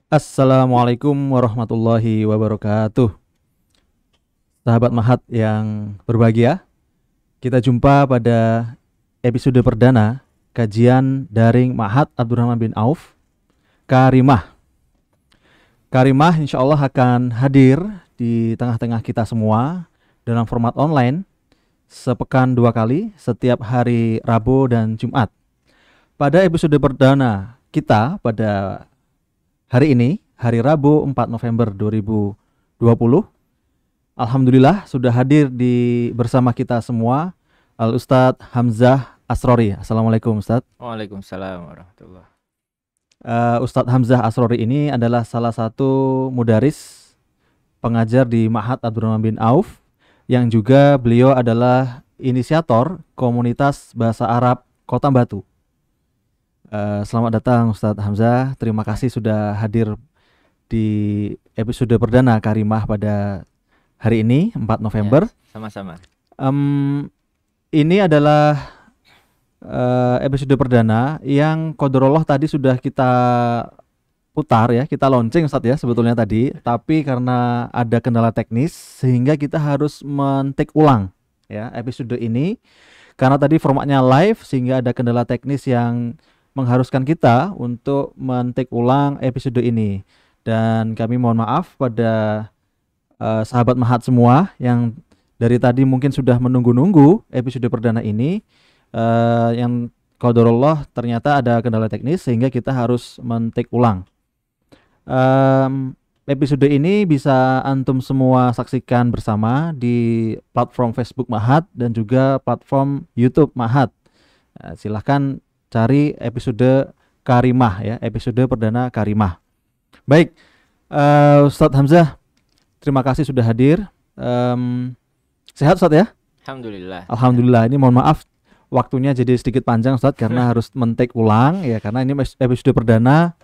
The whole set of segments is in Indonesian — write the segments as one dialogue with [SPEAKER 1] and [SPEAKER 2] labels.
[SPEAKER 1] Assalamualaikum warahmatullahi wabarakatuh. Sahabat Mahat yang berbahagia, kita jumpa pada episode perdana kajian daring Mahat Abdurrahman bin Auf, Karimah. Karimah insya Allah akan hadir di tengah-tengah kita semua dalam format online sepekan 2 kali setiap hari Rabu dan Jumat. Pada episode perdana kita pada hari ini, hari Rabu 4 November 2020, Alhamdulillah sudah hadir bersama kita semua Al-Ustadz Hamzah Asrori. Assalamualaikum Ustadz.
[SPEAKER 2] Waalaikumsalam warahmatullahi.
[SPEAKER 1] Ustadz Hamzah Asrori ini adalah salah satu mudaris pengajar di Ma'had Abdurrahman bin Auf, yang juga beliau adalah inisiator komunitas bahasa Arab Kota Batu. Selamat datang Ustadz Hamzah. Terima kasih sudah hadir di episode perdana Karimah pada hari ini 4 November.
[SPEAKER 2] Ya, sama-sama.
[SPEAKER 1] Ini adalah episode perdana yang qadarullah tadi sudah kita putar ya, kita launching Ustadz ya sebetulnya tadi, tapi karena ada kendala teknis sehingga kita harus men-take ulang ya episode ini, karena tadi formatnya live sehingga ada kendala teknis yang mengharuskan kita untuk men-take ulang episode ini. Dan kami mohon maaf pada sahabat Mahat semua yang dari tadi mungkin sudah menunggu-nunggu episode perdana ini, yang qadarullah ternyata ada kendala teknis sehingga kita harus men-take ulang. Episode ini bisa antum semua saksikan bersama di platform Facebook Mahat dan juga platform YouTube Mahat. Silahkan cari episode Karimah ya, episode perdana Karimah. Baik, Ustadz Hamzah, terima kasih sudah hadir. Sehat Ustadz ya?
[SPEAKER 2] Alhamdulillah.
[SPEAKER 1] Alhamdulillah. Ini mohon maaf waktunya jadi sedikit panjang Ustadz karena harus men-take ulang ya, karena ini episode perdana.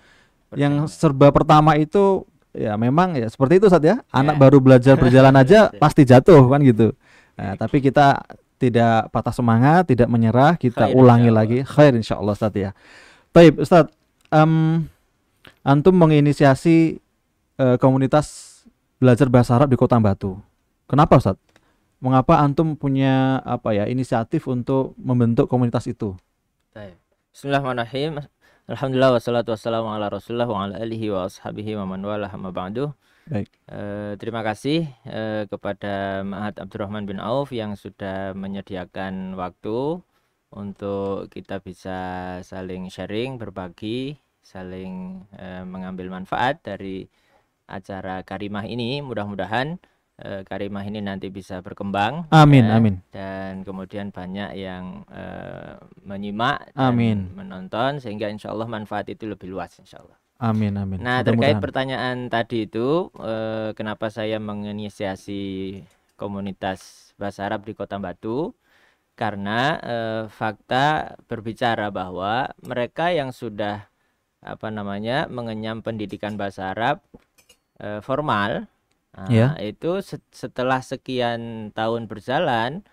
[SPEAKER 1] Yang serba pertama itu ya memang ya seperti itu Ustadz ya. Anak baru belajar berjalan aja pasti jatuh kan gitu. Nah, tapi kita tidak patah semangat, tidak menyerah, kita ulangi lagi. Khair insyaallah Ustadz ya. Baik Ustadz, antum menginisiasi komunitas belajar bahasa Arab di Kota Batu. Kenapa Ustadz? Mengapa antum punya inisiatif untuk membentuk komunitas itu?
[SPEAKER 2] Bismillahirrahmanirrahim. Alhamdulillah wassalatu wassalamu ala Rasulillah wa ala alihi wa ashabihi wa man walah amma ba'du.
[SPEAKER 1] Baik.
[SPEAKER 2] Terima kasih kepada Ma'had Abdurrahman bin Auf yang sudah menyediakan waktu untuk kita bisa saling sharing, berbagi, saling mengambil manfaat dari acara Karimah ini. Mudah-mudahan Karimah ini nanti bisa berkembang.
[SPEAKER 1] Amin, amin.
[SPEAKER 2] Dan kemudian banyak yang menyimak
[SPEAKER 1] dan
[SPEAKER 2] menonton sehingga insya Allah manfaat itu lebih luas insya Allah.
[SPEAKER 1] Amin, amin.
[SPEAKER 2] Nah, terkait pertanyaan tadi itu, kenapa saya menginisiasi komunitas bahasa Arab di Kota Batu? Karena fakta berbicara bahwa mereka yang sudah mengenyam pendidikan bahasa Arab formal, itu setelah sekian tahun berjalan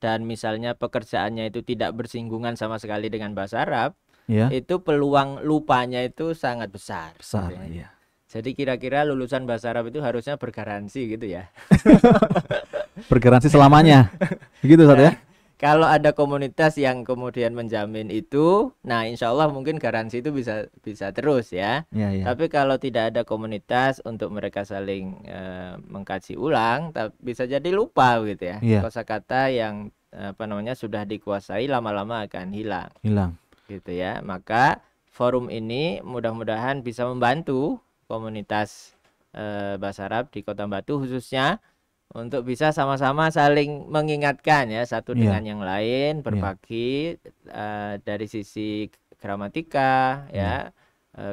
[SPEAKER 2] dan misalnya pekerjaannya itu tidak bersinggungan sama sekali dengan bahasa Arab, itu peluang lupanya itu sangat besar.
[SPEAKER 1] Ya.
[SPEAKER 2] Jadi kira-kira lulusan bahasa Arab itu harusnya bergaransi gitu ya.
[SPEAKER 1] Bergaransi selamanya. Begitu Ustaz ya?
[SPEAKER 2] Kalau ada komunitas yang kemudian menjamin itu, nah insya Allah mungkin garansi itu bisa terus ya. Tapi kalau tidak ada komunitas untuk mereka saling mengkaji ulang, bisa jadi lupa gitu ya. Kosakata yang sudah dikuasai lama-lama akan hilang. Gitu ya. Maka forum ini mudah-mudahan bisa membantu komunitas bahasa Arab di Kota Batu khususnya untuk bisa sama-sama saling mengingatkan ya satu dengan yang lain, berbagi dari sisi gramatika ya,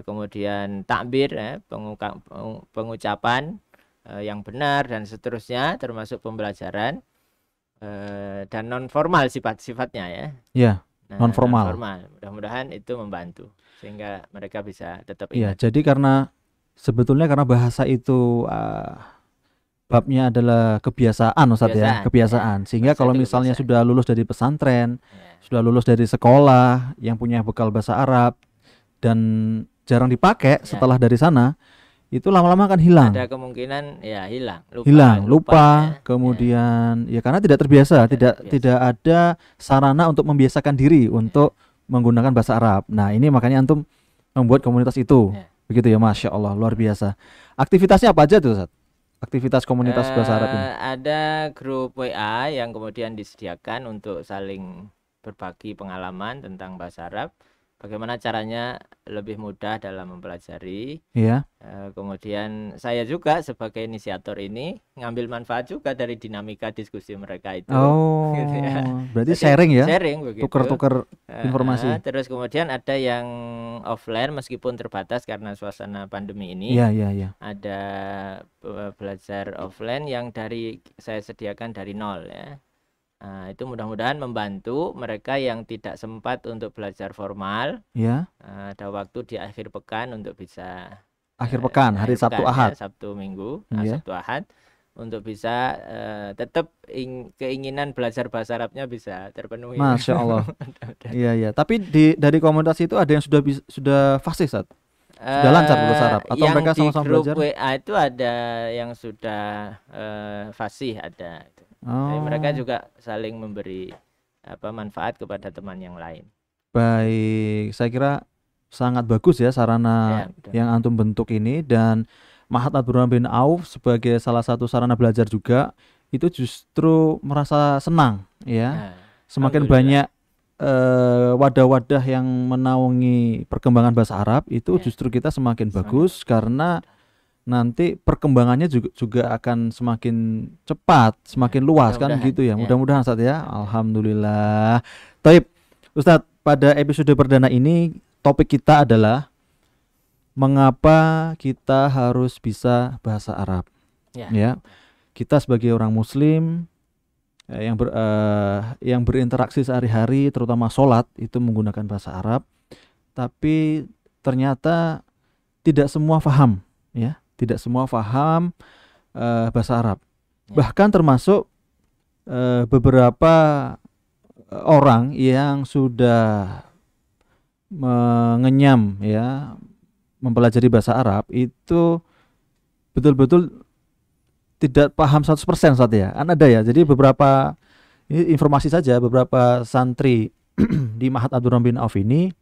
[SPEAKER 2] kemudian takbir ya, pengucapan yang benar dan seterusnya, termasuk pembelajaran dan non formal sifat-sifatnya ya.
[SPEAKER 1] Non formal.
[SPEAKER 2] Mudah-mudahan itu membantu sehingga mereka bisa tetap
[SPEAKER 1] ingat. Jadi karena sebetulnya karena bahasa itu babnya adalah kebiasaan Ustaz ya, kebiasaan. Sehingga kalau misalnya sudah lulus dari pesantren, sudah lulus dari sekolah yang punya bekal bahasa Arab dan jarang dipakai setelah dari sana, itu lama-lama akan hilang.
[SPEAKER 2] Ada kemungkinan ya
[SPEAKER 1] lupa, kemudian ya karena tidak terbiasa, tidak ada sarana untuk membiasakan diri untuk menggunakan bahasa Arab. Nah, ini makanya antum membuat komunitas itu. Begitu ya, Masya Allah, luar biasa. Aktivitasnya apa aja tuh, Ustaz? Aktivitas komunitas bahasa Arab ini?
[SPEAKER 2] Ada grup WA yang kemudian disediakan untuk saling berbagi pengalaman tentang bahasa Arab. Bagaimana caranya lebih mudah dalam mempelajari.
[SPEAKER 1] Iya.
[SPEAKER 2] Kemudian saya juga sebagai inisiator ini ngambil manfaat juga dari dinamika diskusi mereka itu.
[SPEAKER 1] Oh, gitu ya. Berarti sharing ya?
[SPEAKER 2] Sharing begitu.
[SPEAKER 1] Tuker-tuker informasi.
[SPEAKER 2] Terus kemudian ada yang offline meskipun terbatas karena suasana pandemi ini.
[SPEAKER 1] Iya.
[SPEAKER 2] Ada belajar offline yang saya sediakan dari nol ya. Nah, itu mudah-mudahan membantu mereka yang tidak sempat untuk belajar formal.
[SPEAKER 1] Ya.
[SPEAKER 2] Ada waktu di akhir pekan untuk bisa
[SPEAKER 1] akhir pekan, hari Sabtu Ahad.
[SPEAKER 2] Sabtu Minggu, Sabtu Ahad untuk bisa tetap keinginan belajar bahasa Arabnya bisa terpenuhi.
[SPEAKER 1] Masya Allah. Iya. Tapi dari komunitas itu ada yang sudah fasih, Ustaz? Sudah lancar bahasa Arab atau mereka sama-sama belajar?
[SPEAKER 2] Di grup WA itu ada yang sudah fasih ada. Jadi mereka juga saling memberi manfaat kepada teman yang lain.
[SPEAKER 1] Baik, saya kira sangat bagus ya sarana yang antum bentuk ini, dan Ma'had Abdurrahman bin Auf sebagai salah satu sarana belajar juga itu justru merasa senang ya. Semakin banyak wadah-wadah yang menaungi perkembangan bahasa Arab itu justru kita semakin bagus karena nanti perkembangannya juga akan semakin cepat, semakin luas kan gitu ya. Mudah-mudahan Ustaz ya. Alhamdulillah. Taib, Ustaz, pada episode perdana ini topik kita adalah mengapa kita harus bisa bahasa Arab. Ya. Kita sebagai orang muslim yang berinteraksi sehari-hari terutama sholat itu menggunakan bahasa Arab, tapi ternyata tidak semua paham ya. Tidak semua paham bahasa Arab. Bahkan termasuk beberapa orang yang sudah mengenyam ya mempelajari bahasa Arab itu betul-betul tidak paham 100% saat ya. Kan ada ya. Jadi beberapa ini informasi saja, beberapa santri di Ma'had Abdurrahman bin Auf ini,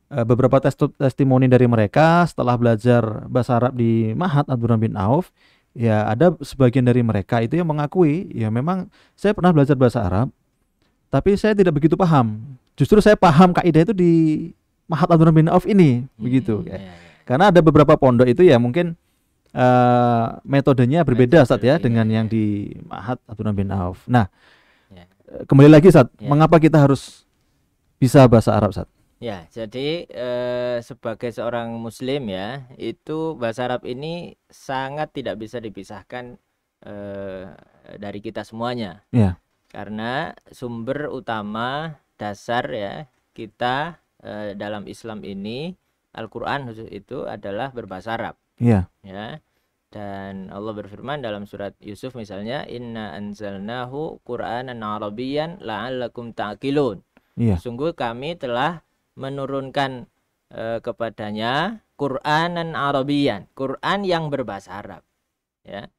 [SPEAKER 1] beberapa testimoni dari mereka setelah belajar bahasa Arab di Ma'had Abdurrahman bin Auf, ya ada sebagian dari mereka itu yang mengakui ya memang saya pernah belajar bahasa Arab tapi saya tidak begitu paham. Justru saya paham kaidah itu di Ma'had Abdurrahman bin Auf ini begitu ya. Karena ada beberapa pondok itu ya mungkin metodenya berbeda Ustaz ya dengan yang di Ma'had Abdurrahman bin Auf. Nah, kembali lagi Ustaz, mengapa kita harus bisa bahasa Arab Ustaz?
[SPEAKER 2] Ya, jadi sebagai seorang muslim ya, itu bahasa Arab ini sangat tidak bisa dipisahkan dari kita semuanya.
[SPEAKER 1] Ya.
[SPEAKER 2] Karena sumber utama dasar ya kita dalam Islam ini, Al-Qur'an khusus itu adalah berbahasa Arab.
[SPEAKER 1] Ya.
[SPEAKER 2] Ya. Dan Allah berfirman dalam surat Yusuf misalnya, Inna anzalnahu Qur'anan Arabiyyan la'allakum ta'qilun.
[SPEAKER 1] Ya.
[SPEAKER 2] Sungguh kami telah menurunkan kepadanya Qur'anan Arabiyyan, Quran yang berbahasa Arab ya.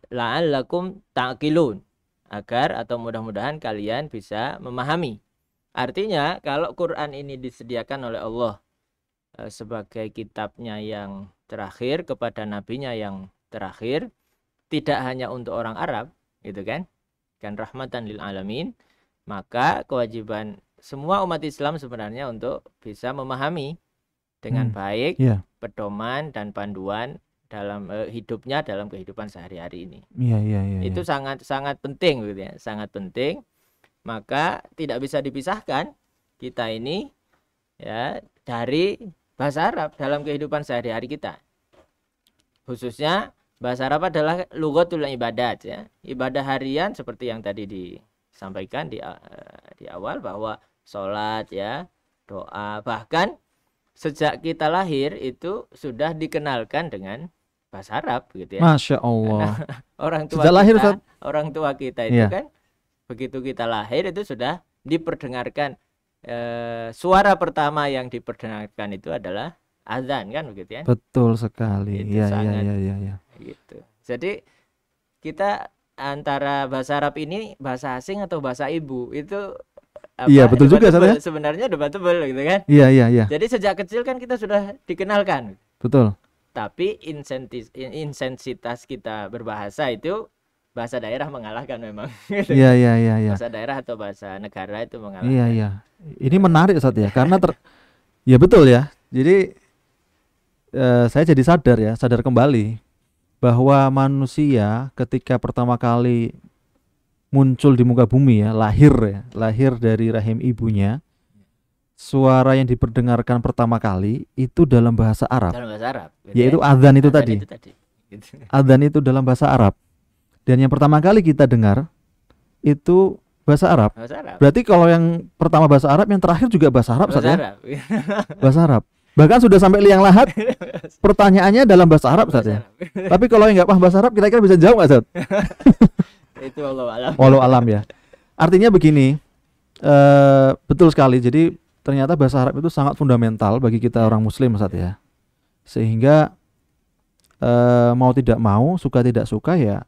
[SPEAKER 2] La'allakum ta'qilun, agar atau mudah-mudahan kalian bisa memahami. Artinya kalau Quran ini disediakan oleh Allah sebagai kitabnya yang terakhir kepada nabinya yang terakhir, tidak hanya untuk orang Arab gitu kan rahmatan lil alamin, maka kewajiban semua umat Islam sebenarnya untuk bisa memahami dengan baik pedoman dan panduan dalam hidupnya dalam kehidupan sehari-hari ini. Itu sangat penting gitu ya, sangat penting. Maka tidak bisa dipisahkan kita ini ya dari bahasa Arab dalam kehidupan sehari-hari kita. Khususnya bahasa Arab adalah lughatul ibadat ya, ibadah harian seperti yang tadi disampaikan di awal bahwa sholat ya, doa, bahkan sejak kita lahir itu sudah dikenalkan dengan bahasa Arab gitu ya.
[SPEAKER 1] Masya Allah.
[SPEAKER 2] Orang tua kita itu kan begitu kita lahir itu sudah diperdengarkan suara pertama yang diperdengarkan itu adalah azan, kan begitu ya?
[SPEAKER 1] Betul sekali.
[SPEAKER 2] Itu sangat,
[SPEAKER 1] ya.
[SPEAKER 2] Gitu. Jadi kita antara bahasa Arab ini bahasa asing atau bahasa ibu itu
[SPEAKER 1] iya, betul juga saya.
[SPEAKER 2] Sebenarnya debatable gitu kan?
[SPEAKER 1] Iya.
[SPEAKER 2] Jadi sejak kecil kan kita sudah dikenalkan.
[SPEAKER 1] Betul.
[SPEAKER 2] Tapi intensitas kita berbahasa itu bahasa daerah mengalahkan memang.
[SPEAKER 1] Iya.
[SPEAKER 2] Bahasa daerah atau bahasa negara itu mengalahkan.
[SPEAKER 1] Iya. Ini menarik Ustaz ya, karena ya betul ya. Jadi saya jadi sadar kembali bahwa manusia ketika pertama kali muncul di muka bumi ya, lahir dari rahim ibunya, suara yang diperdengarkan pertama kali itu dalam bahasa Arab.
[SPEAKER 2] Dalam bahasa Arab.
[SPEAKER 1] Yaitu azan itu tadi. Azan itu dalam bahasa Arab. Dan yang pertama kali kita dengar itu bahasa Arab. Berarti kalau yang pertama bahasa Arab, yang terakhir juga bahasa Arab,
[SPEAKER 2] bahasa Arab.
[SPEAKER 1] Bahasa Arab. Bahkan sudah sampai liang lahat pertanyaannya dalam bahasa Arab, Ustaz ya. Tapi kalau yang nggak paham bahasa Arab, kira-kira bisa jawab nggak, Ustaz?
[SPEAKER 2] Itu wallahu
[SPEAKER 1] alam ya. Artinya begini, betul sekali. Jadi ternyata bahasa Arab itu sangat fundamental bagi kita orang Muslim, Ustaz ya. Sehingga mau tidak mau, suka tidak suka ya,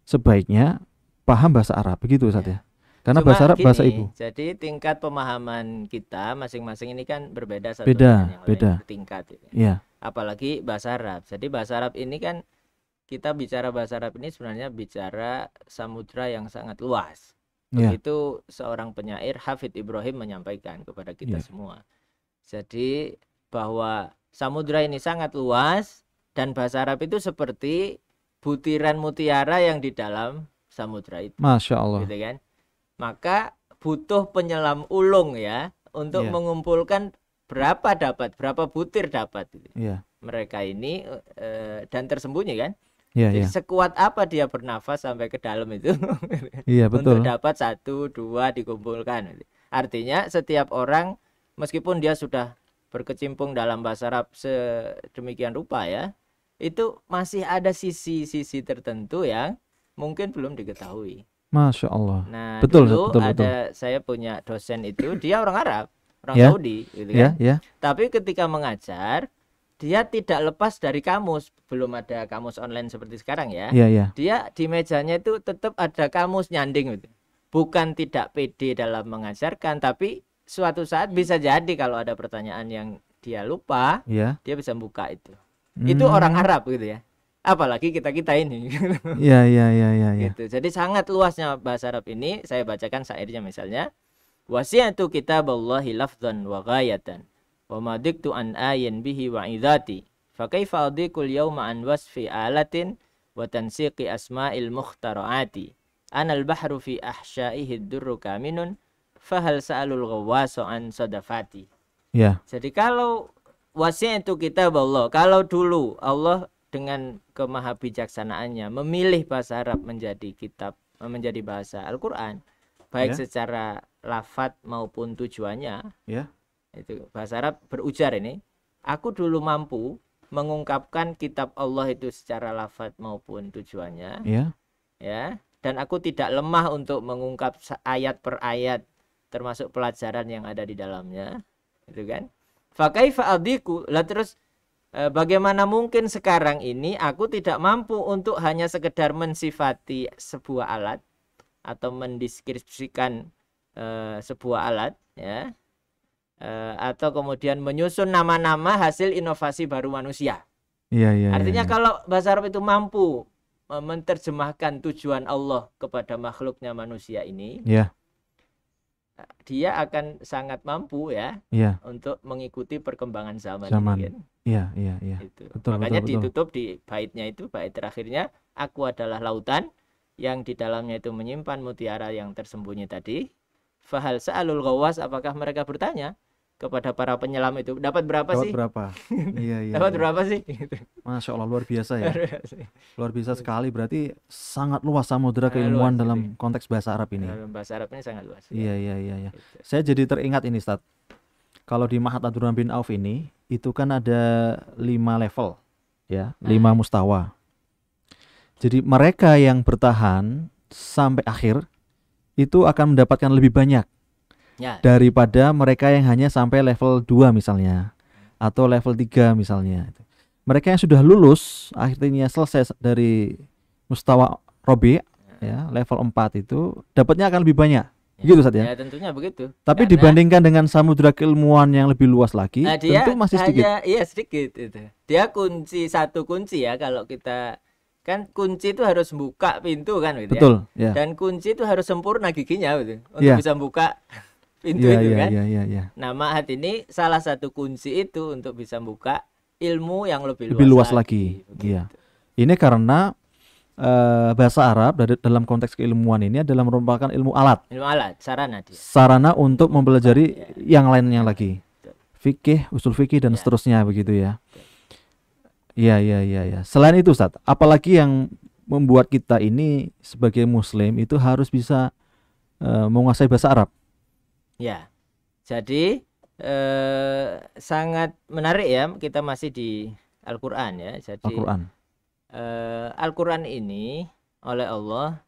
[SPEAKER 1] sebaiknya paham bahasa Arab, begitu Ustaz ya. Karena bahasa Arab bahasa ibu.
[SPEAKER 2] Jadi tingkat pemahaman kita masing-masing ini kan berbeda satu
[SPEAKER 1] beda
[SPEAKER 2] tingkat.
[SPEAKER 1] Ya.
[SPEAKER 2] Apalagi bahasa Arab. Jadi bahasa Arab ini kan kita bicara bahasa Arab ini sebenarnya bicara samudra yang sangat luas. Begitu seorang penyair Hafidz Ibrahim menyampaikan kepada kita semua. Jadi bahwa samudra ini sangat luas dan bahasa Arab itu seperti butiran mutiara yang di dalam samudra itu.
[SPEAKER 1] Masya Allah.
[SPEAKER 2] Gitu kan? Maka butuh penyelam ulung ya untuk mengumpulkan berapa butir dapat. Mereka ini dan tersembunyi kan. Jadi sekuat apa dia bernafas sampai ke dalam itu
[SPEAKER 1] betul.
[SPEAKER 2] Untuk dapat 1, 2 dikumpulkan. Artinya setiap orang meskipun dia sudah berkecimpung dalam bahasa Arab sedemikian rupa ya, itu masih ada sisi-sisi tertentu yang mungkin belum diketahui.
[SPEAKER 1] Masya Allah.
[SPEAKER 2] Nah,
[SPEAKER 1] betul.
[SPEAKER 2] Saya punya dosen itu, dia orang Arab, orang Saudi, gitu kan. Tapi ketika mengajar, dia tidak lepas dari kamus. Belum ada kamus online seperti sekarang ya. Dia di mejanya itu tetap ada kamus nyanding gitu. Bukan tidak pede dalam mengajarkan, tapi suatu saat bisa jadi kalau ada pertanyaan yang dia lupa, dia bisa buka itu. Itu orang Arab gitu ya. Apalagi kita ini.
[SPEAKER 1] Iya.
[SPEAKER 2] Gitu. Jadi sangat luasnya bahasa Arab ini. Saya bacakan syairnya misalnya. Wasi'atu kitaballahi lafzan wa ghayatan wa madiktu an ayin bihi wa idati fa kaifa adikul yawma an wasfi alatin wa tansiqi asma'il mukhtara'ati anal bahru fi ahsya'ihi durru kaminun fahal sa'alul ghawasu an sadafati. Jadi kalau wasi'atu kitaballah, kalau dulu Allah dengan kemahabijaksanaannya memilih bahasa Arab menjadi menjadi bahasa Al-Qur'an, baik secara lafadz maupun tujuannya. Itu bahasa Arab berujar ini, aku dulu mampu mengungkapkan kitab Allah itu secara lafadz maupun tujuannya. Dan aku tidak lemah untuk mengungkap ayat per ayat termasuk pelajaran yang ada di dalamnya. Itu kan? Fa kaifa adiku, lah terus bagaimana mungkin sekarang ini aku tidak mampu untuk hanya sekedar mensifati sebuah alat atau mendeskripsikan sebuah alat ya, atau kemudian menyusun nama-nama hasil inovasi baru manusia. Artinya kalau bahasa Arab itu mampu menerjemahkan tujuan Allah kepada makhluknya manusia ini, dia akan sangat mampu ya untuk mengikuti perkembangan zaman. Betul, makanya ditutup di baitnya itu, bait terakhirnya, aku adalah lautan yang di dalamnya itu menyimpan mutiara yang tersembunyi tadi. Fahal sa'alul ghawas, apakah mereka bertanya kepada para penyelam itu, dapat berapa sih? Dapat berapa sih?
[SPEAKER 1] Masya Allah, luar biasa ya. Luar biasa sekali, berarti sangat luas samudera keilmuan dalam konteks bahasa Arab ini.
[SPEAKER 2] Dalam bahasa Arab ini sangat luas.
[SPEAKER 1] Iya. Saya jadi teringat ini, Ustaz. Kalau di Ma'had Abdurrahman bin Auf ini, itu kan ada 5 level ya, 5 mustawa. Jadi mereka yang bertahan sampai akhir itu akan mendapatkan lebih banyak daripada mereka yang hanya sampai level 2 misalnya atau level 3 misalnya. Mereka yang sudah lulus akhirnya selesai dari mustawa Robi ya, level 4 itu dapatnya akan lebih banyak. Gitu Ustaz ya.
[SPEAKER 2] Ya tentunya begitu.
[SPEAKER 1] Tapi dibandingkan dengan samudra keilmuan yang lebih luas lagi, tentu masih sedikit.
[SPEAKER 2] Iya sedikit itu. Dia satu kunci ya, kalau kita kan kunci itu harus buka pintu kan gitu.
[SPEAKER 1] Betul,
[SPEAKER 2] ya. Dan kunci itu harus sempurna giginya gitu untuk bisa buka pintu itu kan. Nah, Ma'had ini salah satu kunci itu untuk bisa buka ilmu yang lebih luas lagi.
[SPEAKER 1] Iya. Ini karena bahasa Arab dalam konteks keilmuan ini adalah merupakan ilmu alat,
[SPEAKER 2] sarana dia.
[SPEAKER 1] Sarana untuk mempelajari yang lainnya lagi. Fikih, usul fikih dan seterusnya begitu ya. Iya. Selain itu Ustaz, apalagi yang membuat kita ini sebagai muslim itu harus bisa menguasai bahasa Arab?
[SPEAKER 2] Ya. Jadi sangat menarik ya, kita masih di Al-Qur'an ya. Jadi Al-Qur'an ini oleh Allah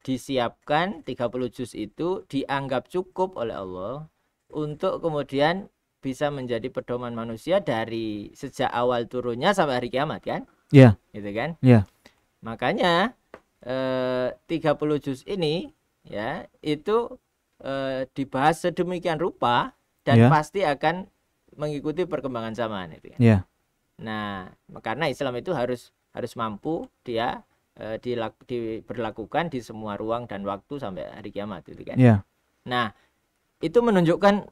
[SPEAKER 2] disiapkan 30 juz itu dianggap cukup oleh Allah untuk kemudian bisa menjadi pedoman manusia dari sejak awal turunnya sampai hari kiamat kan?
[SPEAKER 1] Iya.
[SPEAKER 2] Gitu kan?
[SPEAKER 1] Iya.
[SPEAKER 2] Makanya 30 juz ini ya itu dibahas sedemikian rupa dan pasti akan mengikuti perkembangan zaman itu kan?
[SPEAKER 1] Iya.
[SPEAKER 2] Nah, karena Islam itu harus mampu dia diberlakukan di semua ruang dan waktu sampai hari kiamat itu kan.
[SPEAKER 1] Yeah.
[SPEAKER 2] Nah, itu menunjukkan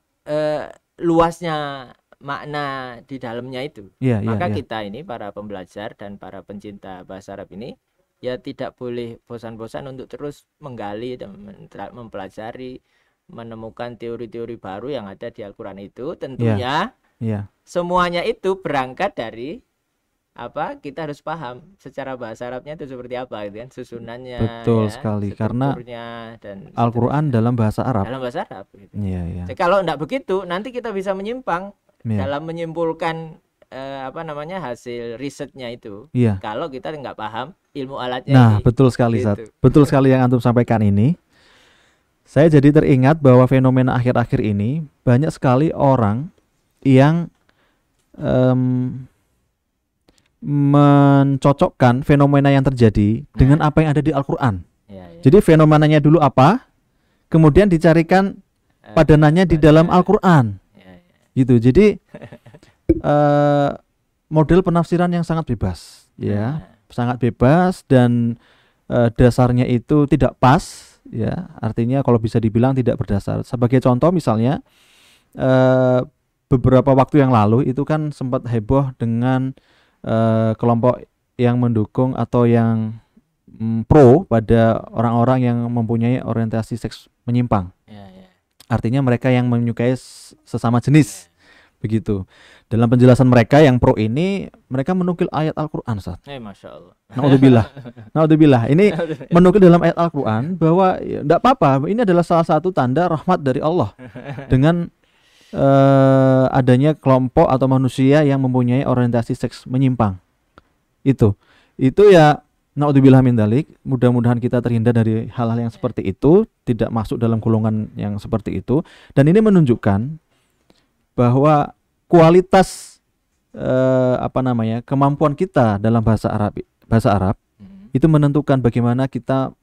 [SPEAKER 2] luasnya makna di dalamnya itu. Maka kita ini para pembelajar dan para pencinta bahasa Arab ini ya tidak boleh bosan-bosan untuk terus menggali dan mempelajari, menemukan teori-teori baru yang ada di Al-Qur'an itu. Tentunya semuanya itu berangkat dari apa, kita harus paham secara bahasa Arabnya itu seperti apa gitu kan, susunannya.
[SPEAKER 1] Betul sekali, karena Al-Qur'an dalam bahasa Arab.
[SPEAKER 2] Gitu. Jadi kalau enggak begitu nanti kita bisa menyimpang dalam menyimpulkan hasil risetnya itu. Kalau kita enggak paham ilmu alatnya.
[SPEAKER 1] Nah, betul sekali Zat. Betul sekali yang antum sampaikan ini. Saya jadi teringat bahwa fenomena akhir-akhir ini banyak sekali orang yang mencocokkan fenomena yang terjadi dengan apa yang ada di Al-Qur'an. Jadi fenomenanya dulu apa, kemudian dicarikan padanannya di dalam Al-Qur'an. Gitu. Jadi model penafsiran yang sangat bebas, ya, sangat bebas dan dasarnya itu tidak pas, ya. Artinya kalau bisa dibilang tidak berdasar. Sebagai contoh misalnya beberapa waktu yang lalu itu kan sempat heboh dengan kelompok yang mendukung atau yang pro pada orang-orang yang mempunyai orientasi seks menyimpang. Artinya mereka yang menyukai sesama jenis. Begitu. Dalam penjelasan mereka yang pro ini, mereka menukil ayat Al-Qur'an, Ustaz.
[SPEAKER 2] Masya Allah.
[SPEAKER 1] Naudzubillah. Ini menukil dalam ayat Al-Qur'an bahwa enggak apa-apa, ini adalah salah satu tanda rahmat dari Allah dengan adanya kelompok atau manusia yang mempunyai orientasi seks menyimpang. Itu ya, naudzubillah min dzalik. Mudah-mudahan kita terhindar dari hal-hal yang seperti itu, tidak masuk dalam golongan yang seperti itu. Dan ini menunjukkan bahwa kualitas kemampuan kita dalam bahasa Arab itu menentukan bagaimana kita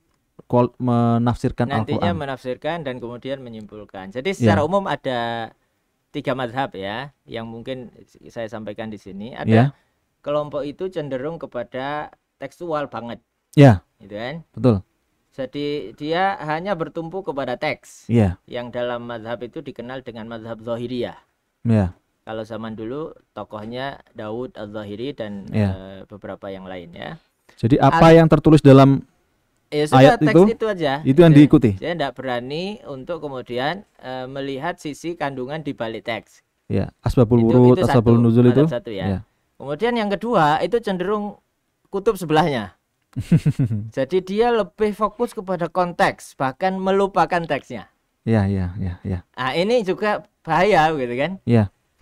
[SPEAKER 1] menafsirkan Al-Qur'an.
[SPEAKER 2] Nantinya menafsirkan dan kemudian menyimpulkan. Jadi secara umum ada 3 mazhab ya, yang mungkin saya sampaikan di sini. Ada kelompok itu cenderung kepada tekstual banget. Gitu kan?
[SPEAKER 1] Betul.
[SPEAKER 2] Jadi dia hanya bertumpu kepada teks. Yang dalam mazhab itu dikenal dengan mazhab Zahiriyah. Kalau zaman dulu tokohnya Daud Az-Zahiri dan beberapa yang lain ya.
[SPEAKER 1] Jadi apa yang tertulis dalam ayat
[SPEAKER 2] itu aja.
[SPEAKER 1] Itu yang diikuti.
[SPEAKER 2] Saya tidak berani untuk kemudian melihat sisi kandungan di balik teks.
[SPEAKER 1] Asbabul wurud, asbabul nuzul itu.
[SPEAKER 2] Satu ya. Kemudian yang kedua itu cenderung kutub sebelahnya. Jadi dia lebih fokus kepada konteks, bahkan melupakan teksnya.
[SPEAKER 1] Nah,
[SPEAKER 2] ini juga bahaya gitu kan?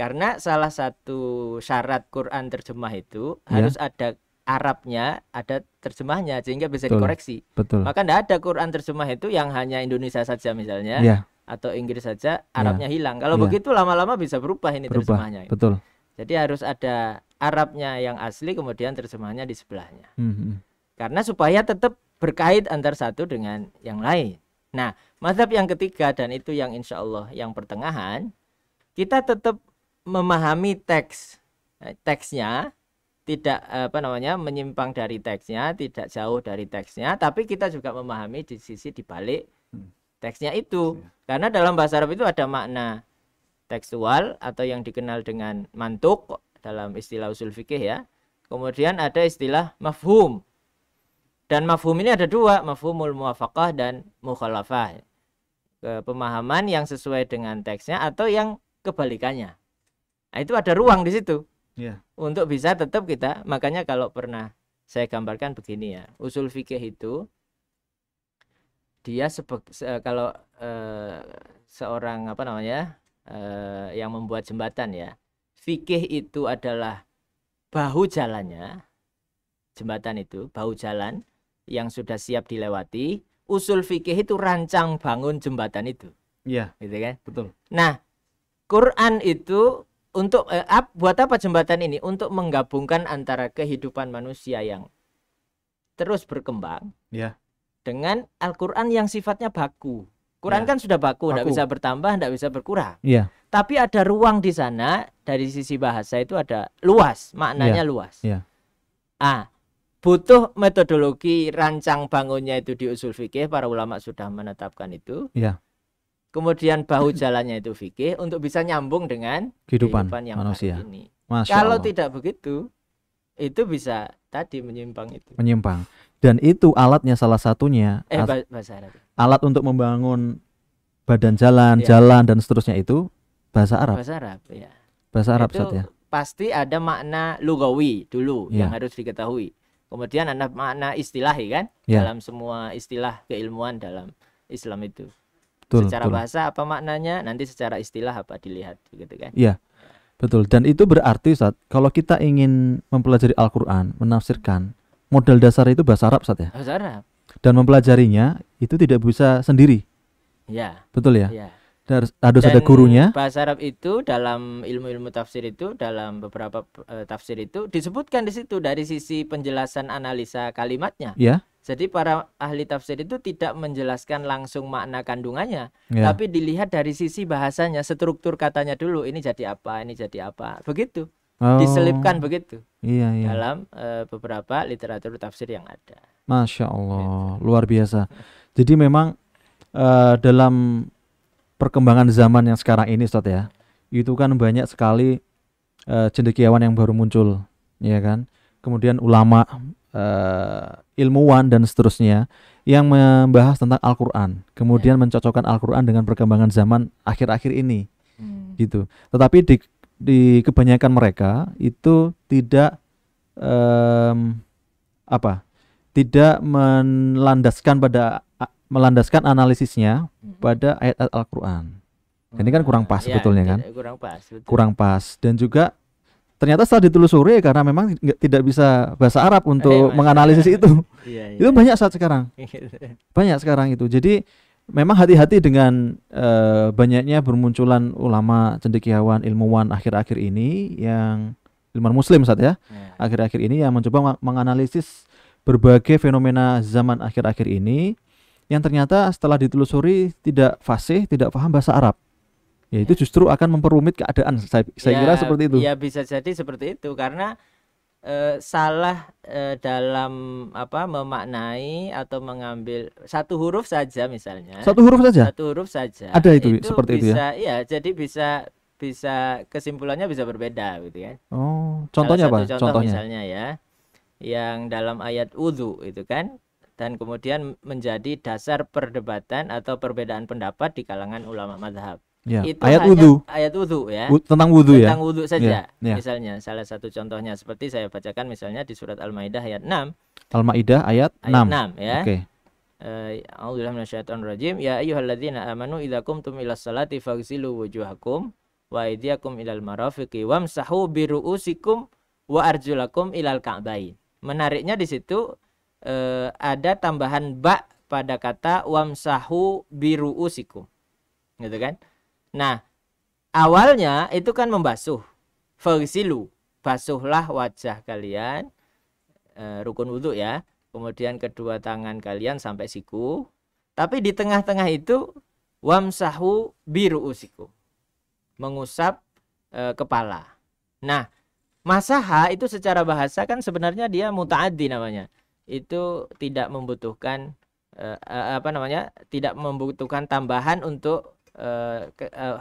[SPEAKER 2] Karena salah satu syarat Quran terjemah itu harus ada Arabnya, ada terjemahnya sehingga bisa dikoreksi.
[SPEAKER 1] Betul.
[SPEAKER 2] Maka tidak ada Quran terjemah itu yang hanya Indonesia saja misalnya, atau Inggris saja Arabnya hilang. Kalau begitu lama-lama bisa berubah ini terjemahnya.
[SPEAKER 1] Betul.
[SPEAKER 2] Jadi harus ada Arabnya yang asli kemudian terjemahnya di sebelahnya. Karena supaya tetap berkait antara satu dengan yang lain. Nah, mazhab yang ketiga dan itu yang insya Allah yang pertengahan, kita tetap memahami teksnya, tidak menyimpang dari teksnya, tidak jauh dari teksnya, tapi kita juga memahami di sisi dibalik teksnya itu. Karena dalam bahasa Arab itu ada makna tekstual atau yang dikenal dengan mantuk dalam istilah usul fikih ya. Kemudian ada istilah mafhum. Dan mafhum ini ada dua, mafhumul muwafaqah dan mukhalafah. Pemahaman yang sesuai dengan teksnya atau yang kebalikannya. Nah, itu ada ruang di situ. Untuk bisa tetap kita, makanya kalau pernah saya gambarkan begini ya. Usul fikih itu dia kalau seorang yang membuat jembatan ya, fikih itu adalah bahu jalannya, jembatan itu bahu jalan yang sudah siap dilewati. Usul fikih itu rancang bangun jembatan itu.
[SPEAKER 1] Iya,
[SPEAKER 2] gitu kan?
[SPEAKER 1] Betul.
[SPEAKER 2] Nah, Quran itu untuk buat apa jembatan ini? Untuk menggabungkan antara kehidupan manusia yang terus berkembang, dengan Al-Quran yang sifatnya baku. Quran kan sudah baku, tidak bisa bertambah, tidak bisa berkurang. Tapi ada ruang di sana dari sisi bahasa itu ada luas, maknanya luas. Butuh metodologi rancang bangunnya itu di usul fikih, para ulama sudah menetapkan itu. Kemudian bahu jalannya itu fikih untuk bisa nyambung dengan kehidupan yang manusia ini. Kalau tidak begitu, itu bisa tadi menyimpang itu.
[SPEAKER 1] Dan itu alatnya salah satunya
[SPEAKER 2] bahasa Arab.
[SPEAKER 1] Alat untuk membangun badan jalan dan seterusnya itu bahasa Arab.
[SPEAKER 2] Bahasa Arab ya.
[SPEAKER 1] Bahasa Arab
[SPEAKER 2] itu pasti ada makna lugawi dulu yang harus diketahui. Kemudian ada makna istilahi kan dalam semua istilah keilmuan dalam Islam itu. Secara bahasa apa maknanya, nanti secara istilah apa dilihat gitu kan.
[SPEAKER 1] Iya. Betul. Dan itu berarti Ustaz, kalau kita ingin mempelajari Al-Qur'an, menafsirkan, modal dasar itu bahasa Arab Ustaz ya?
[SPEAKER 2] Bahasa Arab.
[SPEAKER 1] Dan mempelajarinya itu tidak bisa sendiri. Betul ya? Harus ada gurunya.
[SPEAKER 2] Bahasa Arab itu dalam ilmu-ilmu tafsir itu, dalam beberapa tafsir itu disebutkan di situ dari sisi penjelasan analisa kalimatnya. Jadi para ahli tafsir itu tidak menjelaskan langsung makna kandungannya, tapi dilihat dari sisi bahasanya, struktur katanya dulu, ini jadi apa, ini jadi apa, begitu. Diselipkan begitu dalam beberapa literatur tafsir yang ada.
[SPEAKER 1] Masya Allah, luar biasa. Jadi memang dalam perkembangan zaman yang sekarang ini Ustaz ya, itu kan banyak sekali cendekiawan yang baru muncul, ya kan. Kemudian ulama, ilmuwan dan seterusnya yang membahas tentang Al-Qur'an, kemudian mencocokkan Al-Qur'an dengan perkembangan zaman akhir-akhir ini. Gitu. Tetapi di kebanyakan mereka itu tidak tidak melandaskan analisisnya pada ayat Al-Qur'an. Ini kan kurang pas sebetulnya kan? Kurang pas. Dan juga ternyata setelah ditelusuri karena memang tidak bisa bahasa Arab untuk menganalisis itu. Itu banyak saat sekarang. Banyak sekarang itu. Jadi memang hati-hati dengan banyaknya bermunculan ulama, cendekiawan, ilmuwan akhir-akhir ini yang ilmuwan muslim saat ya. Akhir-akhir ini yang mencoba menganalisis berbagai fenomena zaman akhir-akhir ini yang ternyata setelah ditelusuri tidak fasih, tidak paham bahasa Arab. Ya itu justru akan memperumit keadaan. Saya kira seperti itu.
[SPEAKER 2] Ya bisa jadi seperti itu karena salah dalam memaknai atau mengambil satu huruf saja misalnya.
[SPEAKER 1] Satu huruf saja.
[SPEAKER 2] Ada
[SPEAKER 1] itu seperti
[SPEAKER 2] bisa,
[SPEAKER 1] itu ya.
[SPEAKER 2] Iya, jadi bisa kesimpulannya bisa berbeda gitu kan.
[SPEAKER 1] Contohnya apa?
[SPEAKER 2] Contohnya misalnya ya, yang dalam ayat wudu itu kan, dan kemudian menjadi dasar perdebatan atau perbedaan pendapat di kalangan ulama mazhab. Itu
[SPEAKER 1] ayat
[SPEAKER 2] wudu ya.
[SPEAKER 1] Tentang wudu ya.
[SPEAKER 2] Tentang wudu saja. Misalnya salah satu contohnya seperti saya bacakan misalnya di surat Al-Maidah ayat 6.
[SPEAKER 1] Al-Maidah ayat 6
[SPEAKER 2] ya. Oke. A'udzubillahi minasyaitonirrajim. Ya ayyuhalladzina amanu idza qumtum ilas salati faghsilu wujuhakum wa aydiyakum ilal marafiqi wamsahu biru'usikum wa arjulakum ilal ka'bain. Menariknya di situ ada tambahan ba pada kata wamsahu biru'usikum. gitu kan. Nah, awalnya itu kan membasuh. Faghsilu, basuhlah wajah kalian, rukun wudhu ya. Kemudian kedua tangan kalian sampai siku. Tapi di tengah-tengah itu wamsahu biru'usikum, mengusap kepala. Nah, masaha itu secara bahasa kan sebenarnya dia muta'addi namanya. Itu tidak membutuhkan tidak membutuhkan tambahan untuk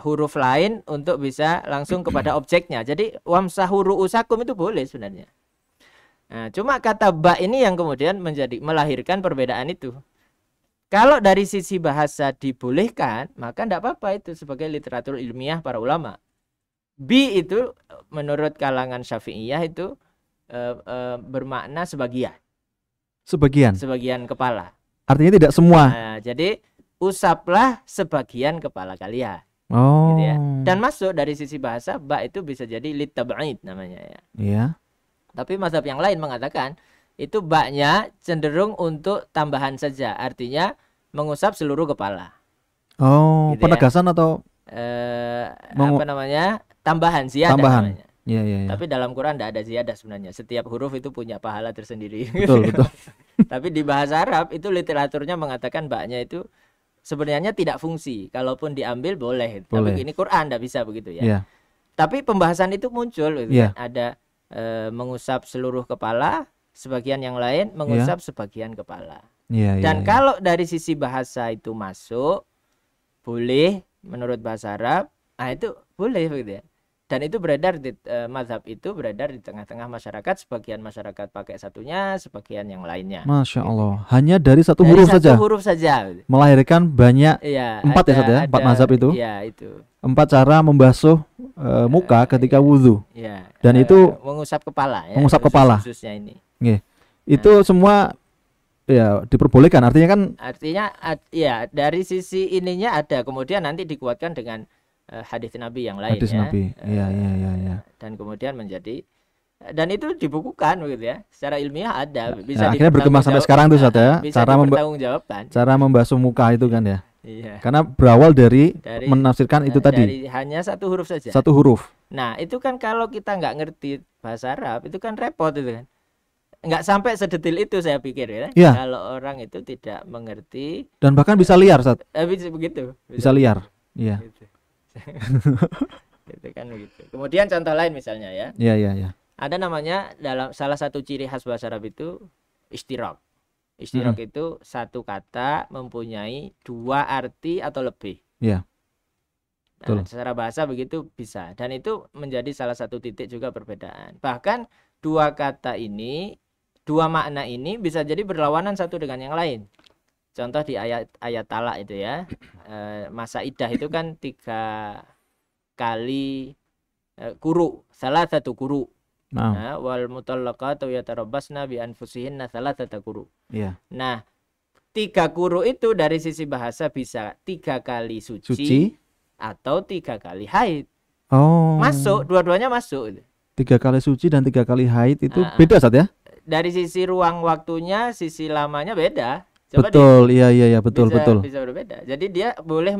[SPEAKER 2] huruf lain untuk bisa langsung kepada objeknya. Jadi wamsahu ru'usakum itu boleh sebenarnya. Nah, cuma kata ba ini yang kemudian melahirkan perbedaan itu. Kalau dari sisi bahasa dibolehkan, maka tidak apa-apa, itu sebagai literatur ilmiah para ulama. Bi itu menurut kalangan Syafi'iyah itu bermakna sebagian. Sebagian kepala.
[SPEAKER 1] Artinya tidak semua.
[SPEAKER 2] Nah, jadi usaplah sebagian kepala kalian.
[SPEAKER 1] Oh.
[SPEAKER 2] Gitu ya. Dan masuk dari sisi bahasa, ba itu bisa jadi litab'id namanya ya.
[SPEAKER 1] Iya.
[SPEAKER 2] Tapi mazhab yang lain mengatakan itu baknya cenderung untuk tambahan saja, artinya mengusap seluruh kepala.
[SPEAKER 1] Oh, gitu penegasan ya. Atau
[SPEAKER 2] tambahan, ziyadah namanya.
[SPEAKER 1] Iya.
[SPEAKER 2] Tapi dalam Quran tidak ada ziyadah sebenarnya. Setiap huruf itu punya pahala tersendiri.
[SPEAKER 1] Betul.
[SPEAKER 2] Tapi di bahasa Arab itu literaturnya mengatakan baknya itu sebenarnya tidak fungsi. Kalaupun diambil boleh. Tapi ini Quran tidak bisa begitu ya.
[SPEAKER 1] Yeah.
[SPEAKER 2] Tapi pembahasan itu muncul gitu. Yeah. Ada mengusap seluruh kepala, sebagian yang lain mengusap sebagian kepala. Dan kalau dari sisi bahasa itu masuk, boleh menurut bahasa Arab, itu boleh begitu ya. Dan itu beredar di mazhab itu beredar di tengah-tengah masyarakat. Sebagian masyarakat pakai satunya, sebagian yang lainnya.
[SPEAKER 1] Masya Allah. Gitu. Hanya dari satu huruf saja.
[SPEAKER 2] Satu huruf saja.
[SPEAKER 1] Melahirkan banyak. Empat ya, 4 mazhab itu.
[SPEAKER 2] Iya itu.
[SPEAKER 1] 4 cara membasuh muka ketika wudhu.
[SPEAKER 2] Iya.
[SPEAKER 1] Dan itu
[SPEAKER 2] mengusap kepala. Ya,
[SPEAKER 1] mengusap kepala.
[SPEAKER 2] Khususnya ini.
[SPEAKER 1] Itu semua ya diperbolehkan. Artinya kan.
[SPEAKER 2] Artinya ya dari sisi ininya ada. Kemudian nanti dikuatkan dengan hadis Nabi yang lain.
[SPEAKER 1] Hadis Nabi. Iya.
[SPEAKER 2] Dan kemudian menjadi, dan itu dibukukan begitu ya. Secara ilmiah ada, bisa
[SPEAKER 1] akhirnya berkembang sampai sekarang tuh Ustaz ya.
[SPEAKER 2] Cara
[SPEAKER 1] membasuh muka itu kan ya.
[SPEAKER 2] Iya.
[SPEAKER 1] Karena berawal dari menafsirkan itu tadi.
[SPEAKER 2] Dari hanya satu huruf saja.
[SPEAKER 1] Satu huruf.
[SPEAKER 2] Nah, itu kan kalau kita nggak ngerti bahasa Arab, itu kan repot itu kan. Nggak sampai sedetil itu saya pikir ya. Kalau orang itu tidak mengerti. Dan
[SPEAKER 1] bahkan bisa liar, Ustaz.
[SPEAKER 2] Bisa begitu.
[SPEAKER 1] Bisa liar. Iya.
[SPEAKER 2] Gitu. Gitu kan begitu. Kemudian contoh lain misalnya ya.
[SPEAKER 1] Iya.
[SPEAKER 2] Ada namanya dalam salah satu ciri khas bahasa Arab itu istirak. Istirak itu satu kata mempunyai 2 arti atau lebih.
[SPEAKER 1] Iya.
[SPEAKER 2] Nah, secara bahasa begitu bisa. Dan itu menjadi salah satu titik juga perbedaan. Bahkan 2 kata ini, 2 makna ini bisa jadi berlawanan satu dengan yang lain. Contoh di ayat talak itu ya, masa iddah itu kan 3 kali kuru, salah satu kuru. Wal mutallaqatu yatarabbasna bi anfusihinna salasata kuru. Nah, 3 kuru itu dari sisi bahasa bisa 3 kali suci atau 3 kali haid. Masuk, dua-duanya masuk.
[SPEAKER 1] 3 kali suci dan 3 kali haid itu beda Ustaz ya?
[SPEAKER 2] Dari sisi ruang waktunya, sisi lamanya beda.
[SPEAKER 1] Coba betul, iya betul.
[SPEAKER 2] Bisa berbeda. Jadi dia boleh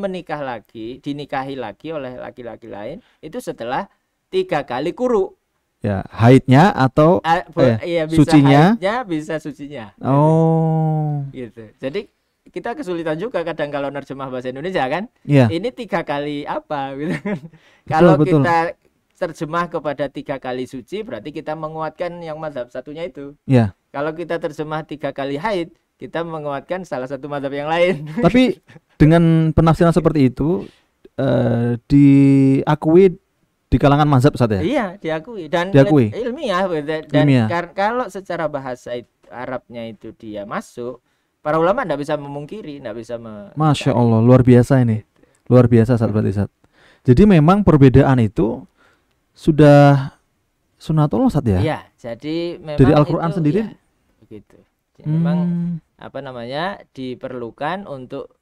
[SPEAKER 2] dinikahi lagi oleh laki-laki lain itu setelah 3 kali kuru.
[SPEAKER 1] Ya, haidnya atau
[SPEAKER 2] bisa
[SPEAKER 1] sucinya?
[SPEAKER 2] Haidnya, bisa sucinya. Gitu. Jadi kita kesulitan juga kadang kalau nerjemah bahasa Indonesia kan. Ini 3 kali apa gitu. Kalau kita terjemah kepada 3 kali suci berarti kita menguatkan yang mazhab satunya itu. Kalau kita terjemah 3 kali haid, kita menguatkan salah satu mazhab yang lain. Tapi
[SPEAKER 1] dengan penafsiran seperti itu diakui di kalangan mazhab Ustaz ya?
[SPEAKER 2] Iya, diakui dan ilmiah. Dan kalau secara bahasa Arabnya itu dia masuk, para ulama tidak bisa memungkiri, tidak bisa.
[SPEAKER 1] Masya Allah, luar biasa ini, luar biasa Ustaz. Jadi memang perbedaan itu sudah sunatullah Ustaz ya?
[SPEAKER 2] Iya, jadi memang
[SPEAKER 1] dari Al-Quran sendiri.
[SPEAKER 2] Ya, begitu. Memang diperlukan untuk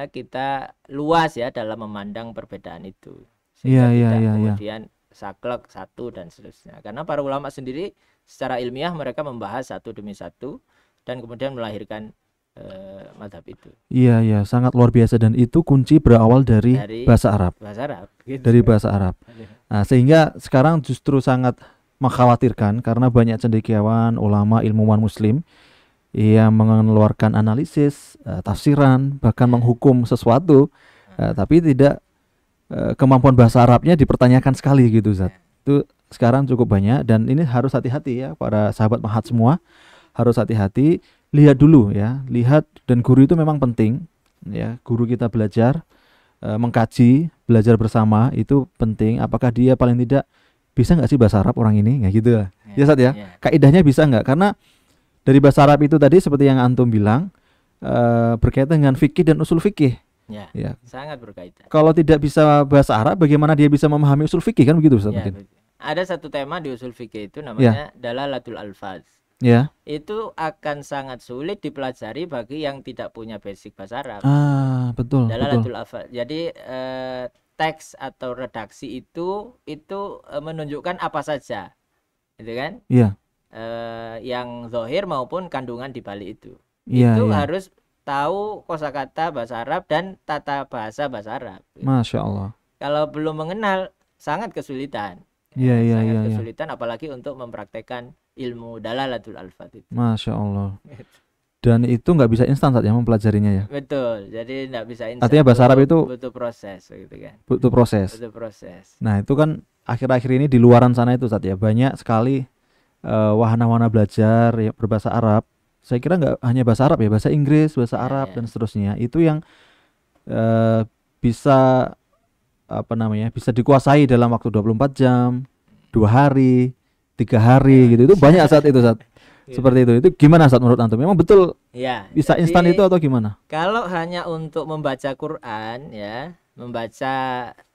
[SPEAKER 2] kita luas ya dalam memandang perbedaan itu. Kemudian saklek satu dan seterusnya. Karena para ulama sendiri secara ilmiah mereka membahas satu demi satu dan kemudian melahirkan madhab itu.
[SPEAKER 1] Iya, sangat luar biasa, dan itu kunci berawal dari bahasa Arab.
[SPEAKER 2] Gitu.
[SPEAKER 1] Dari bahasa Arab. Nah, sehingga sekarang justru sangat mengkhawatirkan karena banyak cendekiawan, ulama, ilmuwan muslim yang mengeluarkan analisis, tafsiran, bahkan menghukum sesuatu, tapi tidak kemampuan bahasa Arabnya dipertanyakan sekali gitu, Ustaz. Itu sekarang cukup banyak, dan ini harus hati-hati ya para sahabat Mahat semua, harus hati-hati. Lihat dulu ya, lihat, dan guru itu memang penting ya. Guru kita belajar, mengkaji, belajar bersama itu penting. Apakah dia paling tidak bisa nggak sih bahasa Arab orang ini, nggak gitu ya, Ustaz ya. Kaidahnya bisa nggak? Karena dari bahasa Arab itu tadi seperti yang antum bilang, berkaitan dengan fikih dan usul fikih.
[SPEAKER 2] Ya, sangat berkaitan.
[SPEAKER 1] Kalau tidak bisa bahasa Arab, bagaimana dia bisa memahami usul fikih, kan begitu, Ustaz? Mungkin
[SPEAKER 2] ada satu tema di usul fikih itu namanya dalalatul alfaz. Itu akan sangat sulit dipelajari bagi yang tidak punya basic bahasa Arab.
[SPEAKER 1] Betul.
[SPEAKER 2] Dalalatul alfaz. Jadi teks atau redaksi itu menunjukkan apa saja, gitu kan? Yang zahir maupun kandungan di balik itu. Itu harus tahu kosakata bahasa Arab dan tata bahasa Arab.
[SPEAKER 1] Masya Allah.
[SPEAKER 2] Kalau belum mengenal, sangat kesulitan.
[SPEAKER 1] Sangat
[SPEAKER 2] kesulitan, apalagi untuk mempraktekkan ilmu dalalatul alfaz itu.
[SPEAKER 1] Masya Allah. Dan itu nggak bisa instan saat yang mempelajarinya ya.
[SPEAKER 2] Betul. Jadi nggak bisa instan.
[SPEAKER 1] Artinya bahasa Arab itu
[SPEAKER 2] butuh proses, gitu kan.
[SPEAKER 1] Butuh proses. Nah, itu kan akhir-akhir ini di luaran sana itu, saat ya banyak sekali wahana-wahana belajar yang berbahasa Arab. Saya kira nggak hanya bahasa Arab ya, bahasa Inggris, bahasa Arab dan seterusnya. Itu yang bisa bisa dikuasai dalam waktu 24 jam, 2 hari, 3 hari gitu. Itu banyak saat itu, saat seperti itu. Itu gimana saat menurut antum? Memang betul bisa instan itu atau gimana?
[SPEAKER 2] Kalau hanya untuk membaca Quran ya, membaca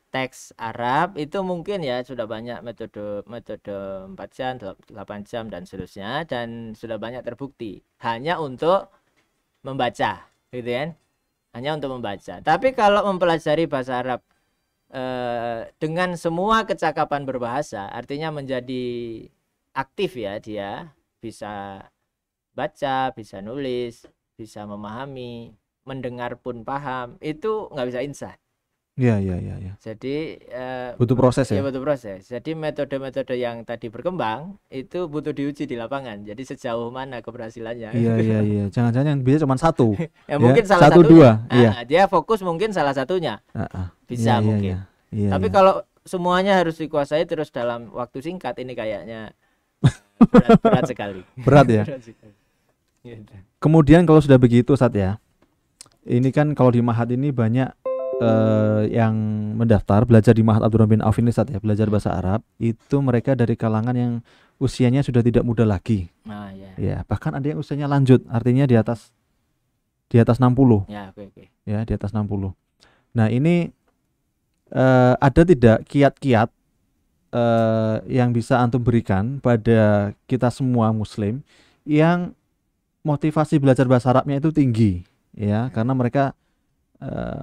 [SPEAKER 2] teks Arab itu mungkin ya sudah banyak metode 4 jam, 8 jam dan seterusnya, dan sudah banyak terbukti hanya untuk membaca, gitu kan? Hanya untuk membaca. Tapi kalau mempelajari bahasa Arab dengan semua kecakapan berbahasa, artinya menjadi aktif ya, dia bisa baca, bisa nulis, bisa memahami, mendengar pun paham, itu nggak bisa instan.
[SPEAKER 1] Iya.
[SPEAKER 2] Jadi
[SPEAKER 1] butuh proses ya.
[SPEAKER 2] Butuh proses. Jadi metode-metode yang tadi berkembang itu butuh diuji di lapangan. Jadi sejauh mana keberhasilannya.
[SPEAKER 1] Iya. Jangan-jangan yang bisa cuma satu.
[SPEAKER 2] Mungkin salah
[SPEAKER 1] satu dua.
[SPEAKER 2] Dia fokus mungkin salah satunya. Bisa mungkin. Tapi kalau semuanya harus dikuasai terus dalam waktu singkat, ini kayaknya berat sekali.
[SPEAKER 1] Berat ya. Kemudian kalau sudah begitu, Ustaz ya, ini kan kalau di Mahat ini banyak yang mendaftar belajar di Mahat Abdurrahman bin Auf ini, Ustaz ya, belajar bahasa Arab. Itu mereka dari kalangan yang usianya sudah tidak muda lagi. Ya, bahkan ada yang usianya lanjut, artinya di atas 60. Ya, di atas 60. Nah, ini ada tidak kiat-kiat yang bisa antum berikan pada kita semua muslim yang motivasi belajar bahasa Arabnya itu tinggi ya, karena mereka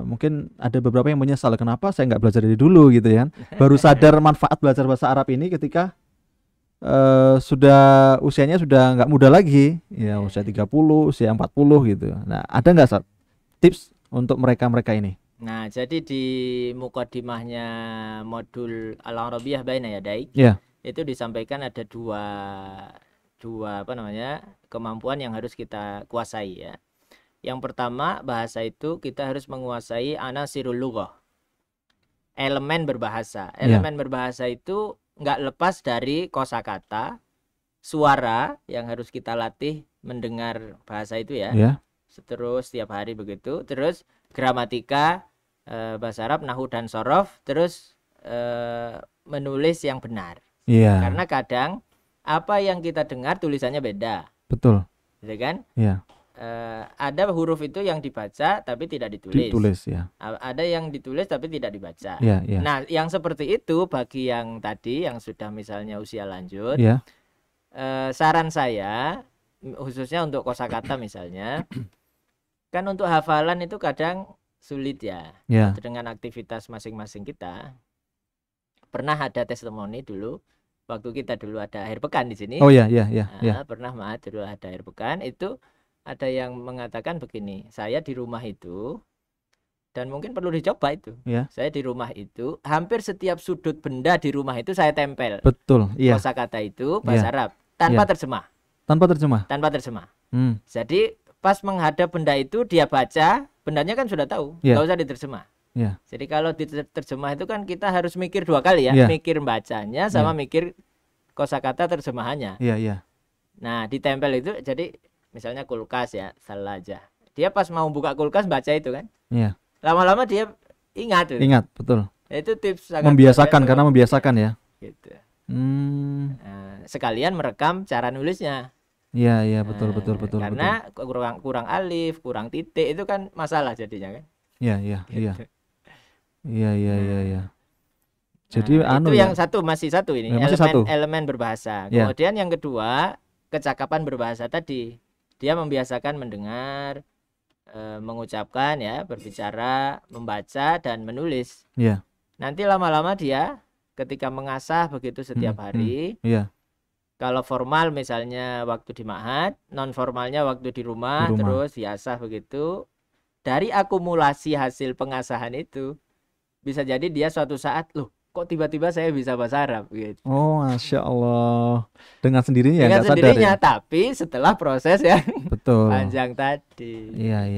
[SPEAKER 1] mungkin ada beberapa yang menyesal, kenapa saya nggak belajar dari dulu gitu ya, baru sadar manfaat belajar bahasa Arab ini ketika sudah usianya sudah nggak muda lagi ya, usia 30, usia 40 gitu. Nah, ada nggak tips untuk mereka ini?
[SPEAKER 2] Nah, jadi di mukadimahnya modul Al-Arabiyah Baina Yadai, itu disampaikan ada dua kemampuan yang harus kita kuasai ya. Yang pertama, bahasa itu kita harus menguasai anasirul lughah, elemen berbahasa. Elemen berbahasa itu nggak lepas dari kosakata, suara yang harus kita latih mendengar bahasa itu ya. Terus setiap hari begitu. Terus gramatika, bahasa Arab, nahwu dan shorof, terus menulis yang benar. Karena kadang apa yang kita dengar tulisannya beda.
[SPEAKER 1] Betul.
[SPEAKER 2] Gitu kan? Ada huruf itu yang dibaca tapi tidak ditulis. Ada yang ditulis tapi tidak dibaca. Nah, yang seperti itu bagi yang tadi yang sudah misalnya usia lanjut, saran saya khususnya untuk kosakata misalnya, kan untuk hafalan itu kadang sulit ya. Dengan aktivitas masing-masing kita. Pernah ada testimoni dulu, waktu kita dulu ada akhir pekan di sini.
[SPEAKER 1] Iya.
[SPEAKER 2] Pernah dulu ada akhir pekan itu ada yang mengatakan begini, saya di rumah itu, dan mungkin perlu dicoba itu.
[SPEAKER 1] Ya.
[SPEAKER 2] Saya di rumah itu, hampir setiap sudut benda di rumah itu saya tempel.
[SPEAKER 1] Betul, iya.
[SPEAKER 2] Kosakata itu bahasa Arab tanpa terjemah.
[SPEAKER 1] Tanpa terjemah.
[SPEAKER 2] Tanpa terjemah. Jadi pas menghadap benda itu dia baca, bendanya kan sudah tahu, nggak usah diterjemah. Jadi kalau diterjemah itu kan kita harus mikir 2 kali ya, mikir bacanya sama mikir kosakata terjemahannya. Nah ditempel itu, jadi misalnya kulkas ya, salaja. Dia pas mau buka kulkas baca itu kan. Lama-lama dia ingat.
[SPEAKER 1] Ingat, betul.
[SPEAKER 2] Itu tips sangat
[SPEAKER 1] membiasakan karena membiasakan ya.
[SPEAKER 2] Gitu. Nah, sekalian merekam cara nulisnya.
[SPEAKER 1] Iya, betul.
[SPEAKER 2] Karena kurang alif, kurang titik itu kan masalah jadinya kan.
[SPEAKER 1] Iya. Iya. Jadi
[SPEAKER 2] itu yang masih satu ini, elemen berbahasa.
[SPEAKER 1] Ya.
[SPEAKER 2] Kemudian yang kedua, kecakapan berbahasa tadi. Dia membiasakan mendengar, mengucapkan ya, berbicara, membaca dan menulis. Nanti lama-lama dia ketika mengasah begitu setiap hari. Kalau formal misalnya waktu di ma'had, non formalnya waktu di rumah. Terus diasah begitu. Dari akumulasi hasil pengasahan itu bisa jadi dia suatu saat, loh kok tiba-tiba saya bisa bahasa Arab gitu.
[SPEAKER 1] Oh, Masya Allah. Dengan sendirinya
[SPEAKER 2] dengan
[SPEAKER 1] nggak
[SPEAKER 2] sendirinya,
[SPEAKER 1] sadar ya?
[SPEAKER 2] Tapi setelah proses yang
[SPEAKER 1] betul.
[SPEAKER 2] panjang tadi.
[SPEAKER 1] Iya.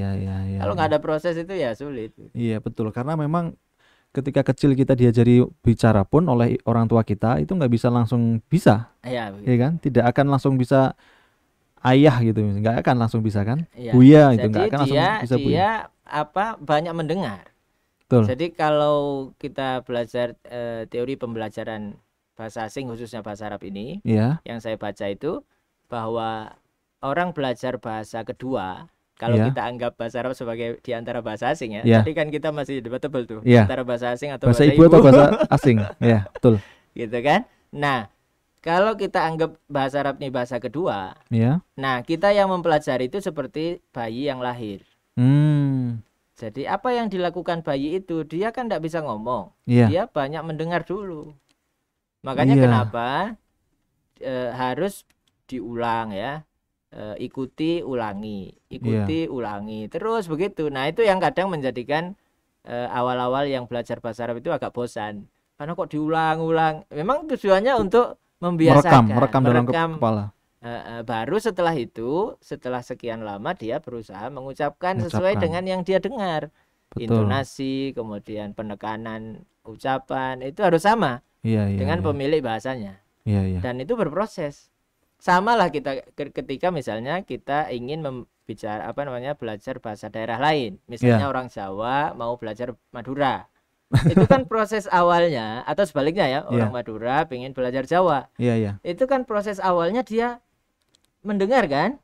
[SPEAKER 2] Kalau nggak ada proses itu ya sulit.
[SPEAKER 1] Iya, betul. Karena memang ketika kecil kita diajari bicara pun oleh orang tua kita, itu nggak bisa langsung bisa. Iya kan? Tidak akan langsung bisa ayah gitu. Nggak akan langsung bisa kan? Buya itu nggak akan langsung bisa buya.
[SPEAKER 2] Dia banyak mendengar.
[SPEAKER 1] Betul.
[SPEAKER 2] Jadi kalau kita belajar teori pembelajaran bahasa asing khususnya bahasa Arab ini, yang saya baca itu bahwa orang belajar bahasa kedua, kalau kita anggap bahasa Arab sebagai diantara bahasa asing ya, tadi kan kita masih debatable tuh antara bahasa asing atau bahasa ibu
[SPEAKER 1] atau bahasa asing, ya betul.
[SPEAKER 2] Gitu kan? Nah, kalau kita anggap bahasa Arab ini bahasa kedua, nah kita yang mempelajari itu seperti bayi yang lahir. Jadi apa yang dilakukan bayi itu, dia kan tidak bisa ngomong, dia banyak mendengar dulu. Makanya kenapa harus diulang ya, ikuti ulangi, ulangi, terus begitu. Nah itu yang kadang menjadikan awal-awal yang belajar bahasa Arab itu agak bosan, karena kok diulang-ulang. Memang tujuannya untuk membiasakan,
[SPEAKER 1] merekam dalam kepala.
[SPEAKER 2] Baru setelah itu, setelah sekian lama dia berusaha mengucapkan sesuai dengan yang dia dengar. Intonasi, kemudian penekanan ucapan itu harus sama dengan pemilik bahasanya. Dan itu berproses. Samalah kita ketika misalnya kita ingin belajar bahasa daerah lain. Misalnya orang Jawa mau belajar Madura. Itu kan proses awalnya, atau sebaliknya ya, orang Madura pengen belajar Jawa. Itu kan proses awalnya dia mendengar kan?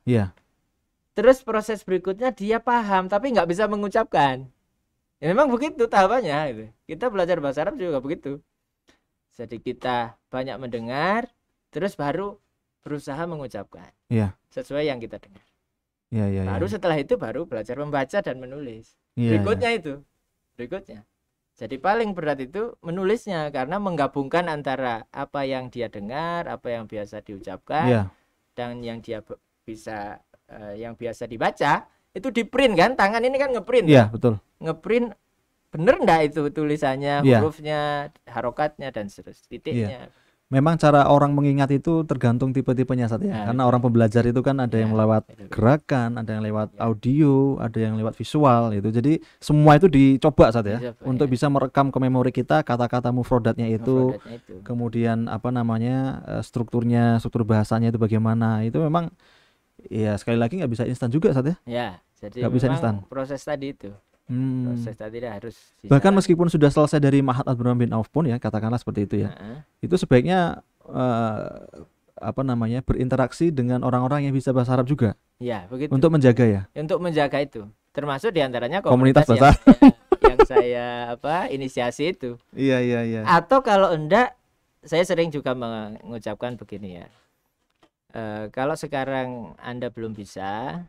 [SPEAKER 2] Terus proses berikutnya dia paham tapi nggak bisa mengucapkan. Ya memang begitu tahapannya gitu. Kita belajar bahasa Arab juga begitu. Jadi kita banyak mendengar, terus baru berusaha mengucapkan sesuai yang kita dengar. Baru setelah itu baru belajar membaca dan menulis. Berikutnya. Jadi paling berat itu menulisnya, karena menggabungkan antara apa yang dia dengar, apa yang biasa diucapkan, dan yang dia bisa yang biasa dibaca itu di print kan, tangan ini kan ngeprint.
[SPEAKER 1] Betul.
[SPEAKER 2] Ngeprint bener enggak itu tulisannya, hurufnya, harokatnya dan seterusnya, titiknya.
[SPEAKER 1] Memang cara orang mengingat itu tergantung tipe-tipenya saja. Karena orang pembelajar itu kan ada yang lewat gerakan, ada yang lewat audio, ada yang lewat visual itu. Jadi semua itu dicoba saja untuk bisa merekam ke memori kita kata-kata mufrodatnya itu. Kemudian struktur bahasanya itu bagaimana. Itu memang ya sekali lagi nggak bisa instan juga saja.
[SPEAKER 2] Jadi nggak bisa instan. Proses tadi itu. Proses tadi harus
[SPEAKER 1] bahkan meskipun sudah selesai dari Ma'had Abdurrahman bin Auf pun ya, katakanlah seperti itu ya, itu sebaiknya berinteraksi dengan orang-orang yang bisa bahasa Arab juga
[SPEAKER 2] begitu.
[SPEAKER 1] Untuk menjaga
[SPEAKER 2] itu, termasuk diantaranya
[SPEAKER 1] komunitas bahasa
[SPEAKER 2] yang saya inisiasi itu. Atau kalau enggak, saya sering juga mengucapkan begini ya, kalau sekarang Anda belum bisa,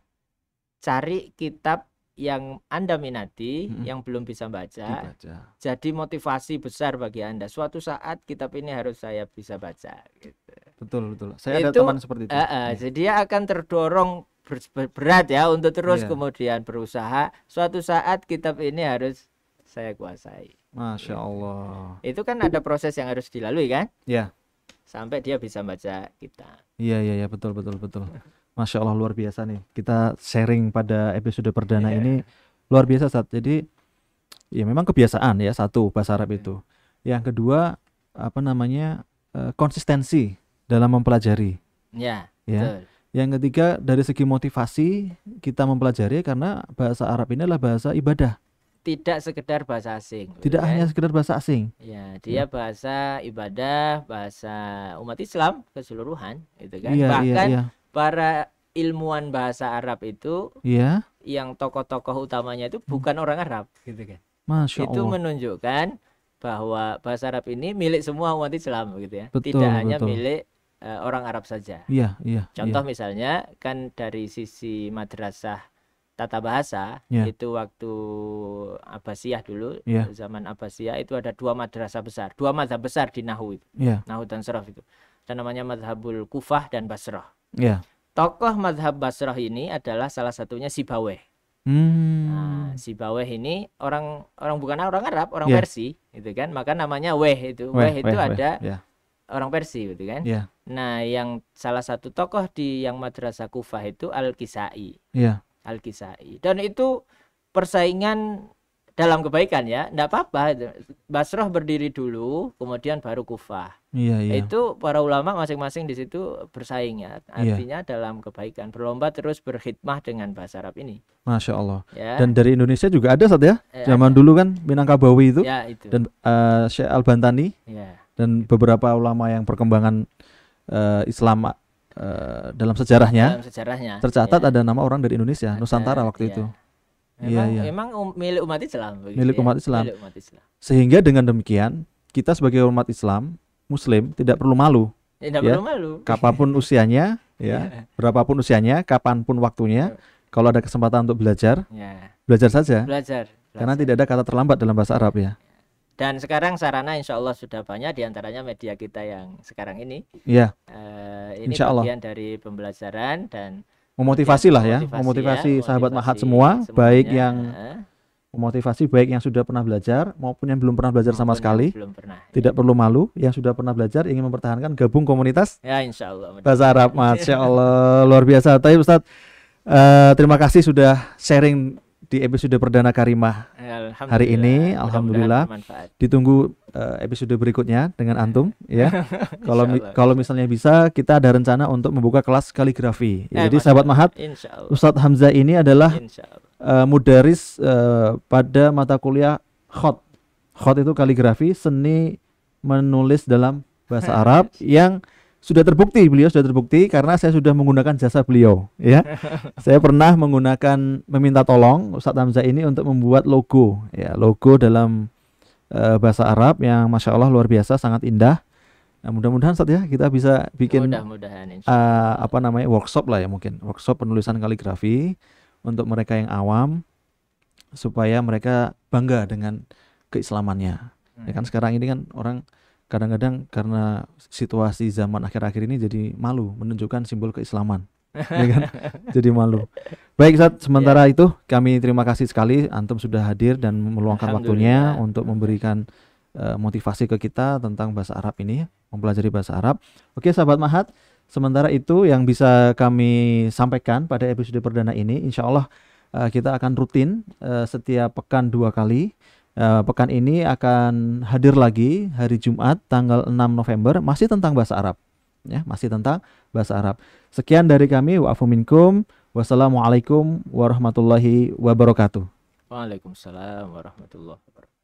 [SPEAKER 2] cari kitab yang Anda minati, yang belum bisa baca, jadi motivasi besar bagi Anda. Suatu saat kitab ini harus saya bisa baca gitu.
[SPEAKER 1] Betul. Saya ada teman seperti itu.
[SPEAKER 2] Jadi dia akan terdorong berat ya untuk terus kemudian berusaha. Suatu saat kitab ini harus saya kuasai.
[SPEAKER 1] Masya Allah.
[SPEAKER 2] Itu kan ada proses yang harus dilalui kan?
[SPEAKER 1] Ya.
[SPEAKER 2] Sampai dia bisa baca kitab.
[SPEAKER 1] Iya betul. Masya Allah, luar biasa nih. Kita sharing pada episode perdana ini luar biasa Ustaz. Jadi ya memang kebiasaan ya, satu bahasa Arab itu. Yang kedua konsistensi dalam mempelajari. Ya. Betul. Yang ketiga dari segi motivasi kita mempelajari karena bahasa Arab ini adalah bahasa ibadah.
[SPEAKER 2] Tidak sekedar bahasa asing.
[SPEAKER 1] Tidak hanya sekedar bahasa asing.
[SPEAKER 2] Ya, dia bahasa ibadah, bahasa umat Islam keseluruhan, gitu kan. Bahkan para ilmuwan bahasa Arab itu, yang tokoh-tokoh utamanya itu bukan orang Arab, gitu kan.
[SPEAKER 1] Masya Allah.
[SPEAKER 2] Itu menunjukkan bahwa bahasa Arab ini milik semua umat Islam, gitu ya. Tidak hanya milik orang Arab saja. Contoh misalnya kan dari sisi madrasah tata bahasa itu waktu Abbasiyah dulu, zaman Abbasiyah itu ada dua madrasah besar, dua mazhab besar di Nahwu itu, Nahwu dan Sharaf itu. Dan namanya Mazhabul Kufah dan Basrah. Tokoh mazhab Basrah ini adalah salah satunya Sibawayh. Nah, Sibawayh ini orang bukan orang Arab, orang Persia, gitu kan. Maka namanya Weh itu. Weh itu ada orang Persia, gitu kan. Nah, yang salah satu tokoh di yang madrasah Kufah itu Al-Kisai. Al-Kisai. Dan itu persaingan dalam kebaikan ya, enggak apa-apa. Basrah berdiri dulu, kemudian baru Kufah. Itu para ulama masing-masing di situ bersaing ya. Artinya dalam kebaikan, berlomba terus berkhidmah dengan bahasa Arab ini.
[SPEAKER 1] Masya Allah. Dan dari Indonesia juga ada Ustaz ya. Zaman dulu kan Minangkabawi itu.
[SPEAKER 2] Itu.
[SPEAKER 1] Dan Syekh Al-Bantani. Dan beberapa ulama yang perkembangan Islam dalam sejarahnya tercatat ada nama orang dari Indonesia, Nusantara waktu itu.
[SPEAKER 2] Memang milik umat Islam.
[SPEAKER 1] Milik umat Islam. Sehingga dengan demikian kita sebagai umat Islam Muslim tidak perlu malu.
[SPEAKER 2] Perlu malu.
[SPEAKER 1] Kapanpun usianya, berapapun usianya, kapanpun waktunya, kalau ada kesempatan untuk belajar, belajar saja. Karena tidak ada kata terlambat dalam bahasa Arab ya.
[SPEAKER 2] Dan sekarang sarana insya Allah sudah banyak, diantaranya media kita yang sekarang ini. Ini bagian dari pembelajaran dan
[SPEAKER 1] memotivasi lah ya, memotivasi sahabat Mahat semua, baik yang memotivasi baik yang sudah pernah belajar maupun yang belum pernah belajar sama sekali. Tidak perlu malu, yang sudah pernah belajar ingin mempertahankan gabung komunitas.
[SPEAKER 2] Insya Allah.
[SPEAKER 1] Bahasa Arab, Masya Allah, luar biasa. Tapi Ustadz, terima kasih sudah sharing di episode perdana Karimah hari ini. Alhamdulillah. Ditunggu episode berikutnya dengan antum ya. Kalau misalnya bisa, kita ada rencana untuk membuka kelas kaligrafi. Jadi sahabat Mahat, Ustadz Hamzah ini adalah mudaris pada mata kuliah khot. Khot itu kaligrafi, seni menulis dalam bahasa Arab yang beliau sudah terbukti karena saya sudah menggunakan jasa beliau ya. Saya pernah meminta tolong Ustadz Hamzah ini untuk membuat logo dalam bahasa Arab yang Masya Allah luar biasa, sangat indah. Nah, mudah-mudahan Ustadz ya kita bisa bikin workshop lah ya, mungkin workshop penulisan kaligrafi untuk mereka yang awam supaya mereka bangga dengan keislamannya. Ya kan sekarang ini kan orang kadang-kadang karena situasi zaman akhir-akhir ini jadi malu menunjukkan simbol keislaman, ya kan? Jadi malu. Baik Ustadz, sementara itu kami terima kasih sekali antum sudah hadir dan meluangkan waktunya untuk memberikan motivasi ke kita tentang bahasa Arab ini, mempelajari bahasa Arab. Oke sahabat Mahat, sementara itu yang bisa kami sampaikan pada episode perdana ini, insya Allah kita akan rutin setiap pekan 2 kali. Pekan ini akan hadir lagi hari Jumat tanggal 6 November masih tentang bahasa Arab ya, masih tentang bahasa Arab. Sekian dari kami, wa'afu minkum, wassalamualaikum warahmatullahi wabarakatuh.
[SPEAKER 2] Waalaikumsalam warahmatullahi wabarakatuh.